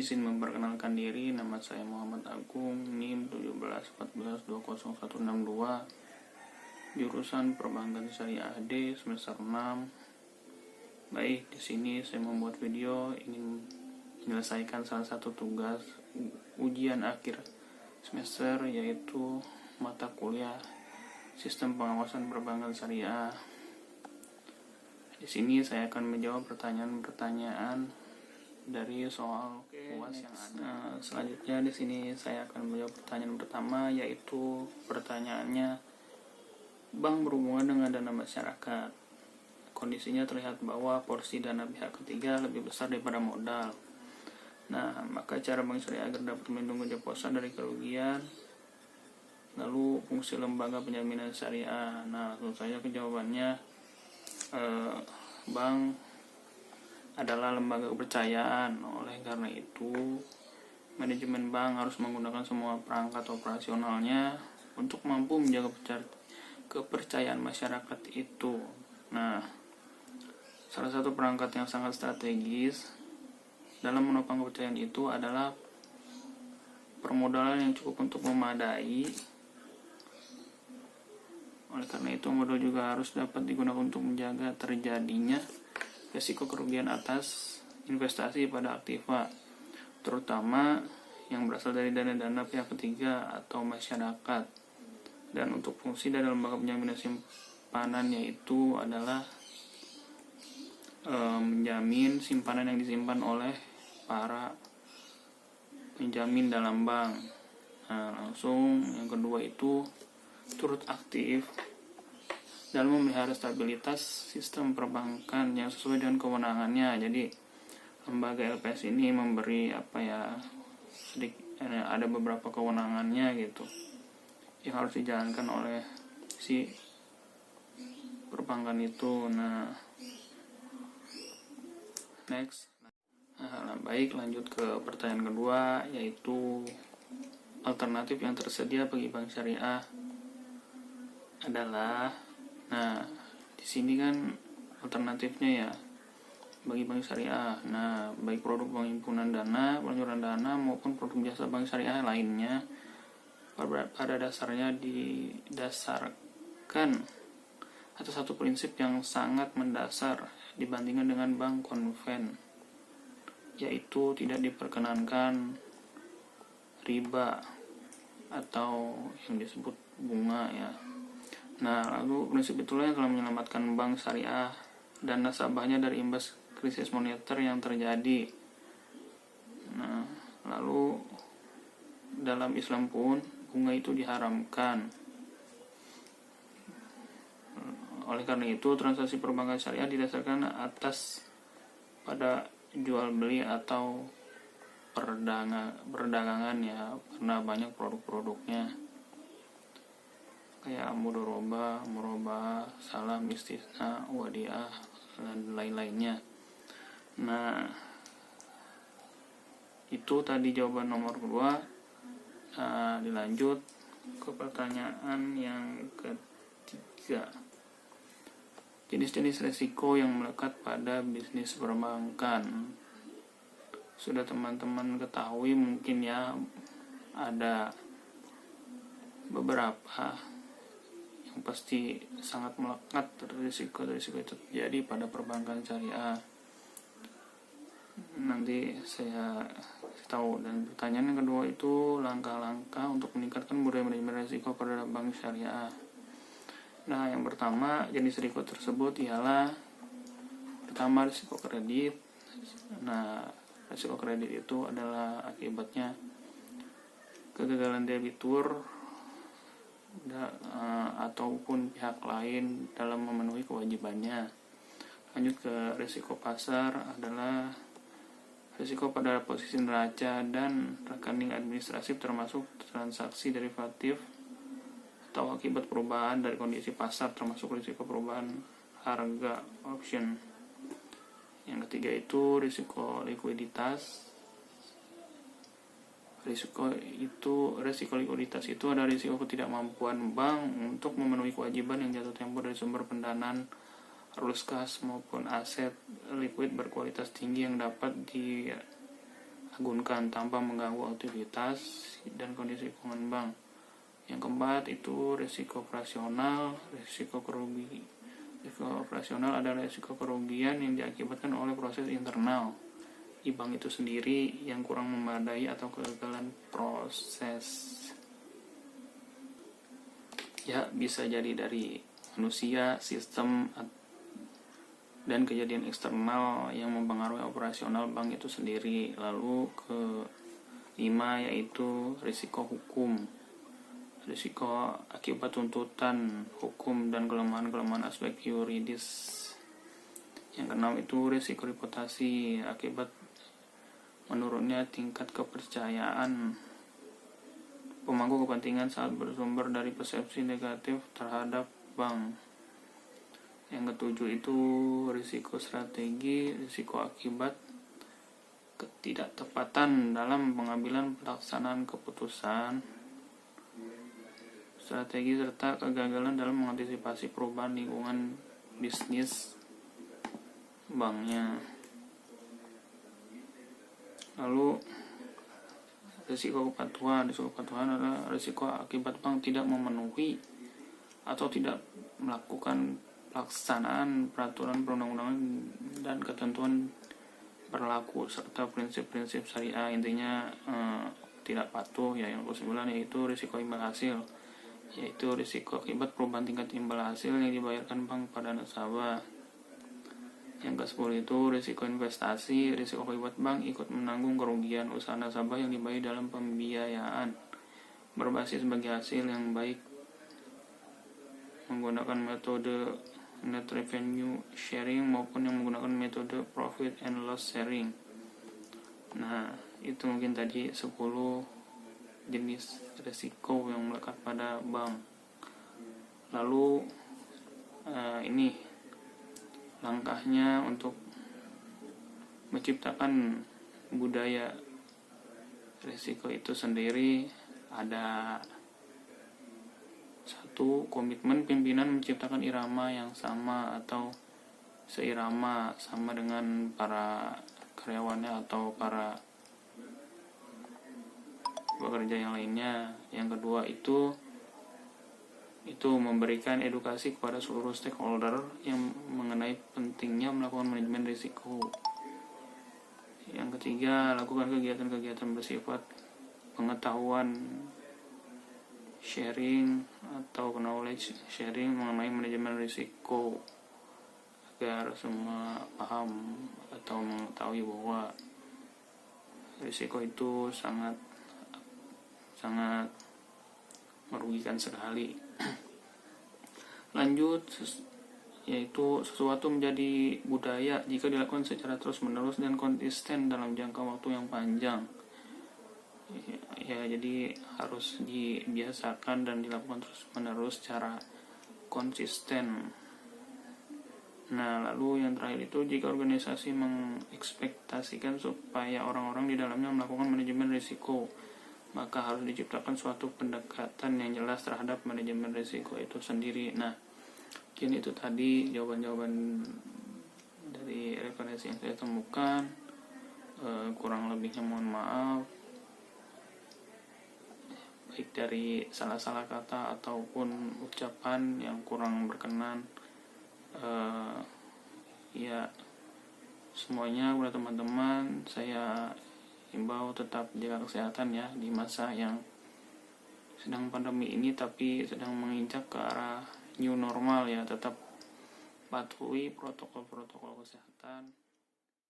izin memperkenalkan diri. Nama saya Muhammad Agung, NIM 1714201662, jurusan Perbankan Syariah D semester 6. Baik, di sini saya membuat video ingin menyelesaikan salah satu tugas ujian akhir semester, yaitu mata kuliah Sistem Pengawasan Perbankan Syariah. Di sini saya akan menjawab pertanyaan-pertanyaan dari soal UAS yang ada. Selanjutnya di sini saya akan menjawab pertanyaan pertama, yaitu pertanyaannya, bank berhubungan dengan dana masyarakat. Kondisinya terlihat bahwa porsi dana pihak ketiga lebih besar daripada modal. Nah, maka cara bank syariah agar dapat melindungi deposan dari kerugian. Lalu fungsi lembaga penjaminan syariah. Nah, tentu saja jawabannya, bank adalah lembaga kepercayaan. Oleh karena itu, manajemen bank harus menggunakan semua perangkat operasionalnya untuk mampu menjaga kepercayaan masyarakat itu. Nah, salah satu perangkat yang sangat strategis dalam menopang kepercayaan itu adalah permodalan yang cukup untuk memadai. Oleh karena itu, modal juga harus dapat digunakan untuk menjaga terjadinya risiko kerugian atas investasi pada aktiva, terutama yang berasal dari dana-dana pihak ketiga atau masyarakat. Dan untuk fungsi dari lembaga penjaminan simpanan, yaitu adalah menjamin simpanan yang disimpan oleh para penjamin dalam bank. Nah, langsung yang kedua itu turut aktif dalam memelihara stabilitas sistem perbankan yang sesuai dengan kewenangannya. Jadi lembaga LPS ini memberi ada beberapa kewenangannya gitu yang harus dijalankan oleh si perbankan itu. Nah, next. Baik, lanjut ke pertanyaan kedua, yaitu alternatif yang tersedia bagi bank syariah adalah, nah di sini kan alternatifnya ya bagi bank syariah. Nah, baik produk penghimpunan dana, pelunasan dana maupun produk jasa bank syariah lainnya pada dasarnya didasarkan atas satu prinsip yang sangat mendasar dibandingkan dengan bank konven, yaitu tidak diperkenankan riba atau yang disebut bunga ya. Nah, lalu prinsip itulah yang telah menyelamatkan bank syariah dan nasabahnya dari imbas krisis moneter yang terjadi. Nah, lalu dalam Islam pun bunga itu diharamkan. Oleh karena itu, transaksi perbankan syariah didasarkan atas pada jual beli atau perdagangan ya, karena banyak produk-produknya kayak mudoroba, murabah, salam, istisna, wadiah, dan lain-lainnya. Nah, itu tadi jawaban nomor kedua. Nah, dilanjut ke pertanyaan yang ketiga. Jenis-jenis resiko yang melekat pada bisnis perbankan. Sudah teman-teman ketahui mungkin ya, ada beberapa yang pasti sangat melekat risiko-risiko itu terjadi pada perbankan syariah. Nanti saya tahu. Dan pertanyaan yang kedua itu langkah-langkah untuk meningkatkan budaya manajemen risiko pada bank syariah. Nah, yang pertama jenis risiko tersebut ialah pertama risiko kredit. Nah, risiko kredit itu adalah akibatnya kegagalan debitur ataupun pihak lain dalam memenuhi kewajibannya. Lanjut ke risiko pasar adalah risiko pada posisi neraca dan rekening administratif, termasuk transaksi derivatif atau akibat perubahan dari kondisi pasar, termasuk risiko perubahan harga option. Yang ketiga itu risiko likuiditas. Risiko likuiditas itu ada risiko ketidakmampuan bank untuk memenuhi kewajiban yang jatuh tempo dari sumber pendanaan arus kas maupun aset likuid berkualitas tinggi yang dapat agunkan tanpa mengganggu aktivitas dan kondisi keuangan bank. Yang keempat itu risiko operasional. Risiko operasional adalah risiko kerugian yang diakibatkan oleh proses internal di bank itu sendiri yang kurang memadai atau kegagalan proses. Ya, bisa jadi dari manusia, sistem, dan kejadian eksternal yang mempengaruhi operasional bank itu sendiri. Lalu kelima yaitu risiko hukum. Risiko akibat tuntutan hukum dan kelemahan aspek yuridis. Yang keenam itu risiko reputasi akibat menurunnya tingkat kepercayaan pemangku kepentingan saat bersumber dari persepsi negatif terhadap bank. Yang ketujuh itu risiko strategi, risiko akibat ketidaktepatan dalam pengambilan pelaksanaan keputusan, strategi serta kegagalan dalam mengantisipasi perubahan lingkungan bisnis banknya. Lalu risiko kepatuhan adalah risiko akibat bank tidak memenuhi atau tidak melakukan pelaksanaan peraturan perundang-undangan dan ketentuan berlaku serta prinsip-prinsip syariah. Intinya tidak patuh. Ya, yang ke-9 yaitu risiko imbal hasil, yaitu risiko akibat perubahan tingkat imbal hasil yang dibayarkan bank pada nasabah. Yang ke-10 itu risiko investasi, risiko akibat bank ikut menanggung kerugian usaha nasabah yang dibayar dalam pembiayaan berbasis bagi hasil yang baik menggunakan metode net revenue sharing maupun yang menggunakan metode profit and loss sharing. Nah, itu mungkin tadi 10 jenis risiko yang melekat pada bank. Lalu ini langkahnya untuk menciptakan budaya risiko itu sendiri. Ada 1, komitmen pimpinan menciptakan irama yang sama atau seirama sama dengan para karyawannya atau para pekerja yang lainnya. Yang kedua itu memberikan edukasi kepada seluruh stakeholder yang mengenai pentingnya melakukan manajemen risiko. Yang ketiga, lakukan kegiatan-kegiatan bersifat pengetahuan sharing atau knowledge sharing mengenai manajemen risiko agar semua paham atau mengetahui bahwa risiko itu sangat merugikan sekali. Lanjut, yaitu sesuatu menjadi budaya jika dilakukan secara terus-menerus dan konsisten dalam jangka waktu yang panjang. Ya, jadi harus dibiasakan dan dilakukan terus-menerus secara konsisten. Nah, lalu yang terakhir itu jika organisasi mengekspektasikan supaya orang-orang di dalamnya melakukan manajemen risiko, maka harus diciptakan suatu pendekatan yang jelas terhadap manajemen risiko itu sendiri. Nah, mungkin itu tadi jawaban-jawaban dari referensi yang saya temukan. Kurang lebihnya mohon maaf, baik dari salah-salah kata ataupun ucapan yang kurang berkenan. Ya, semuanya kepada teman-teman saya himbau tetap jaga kesehatan ya di masa yang sedang pandemi ini, tapi sedang menginjak ke arah new normal ya. Tetap patuhi protokol kesehatan.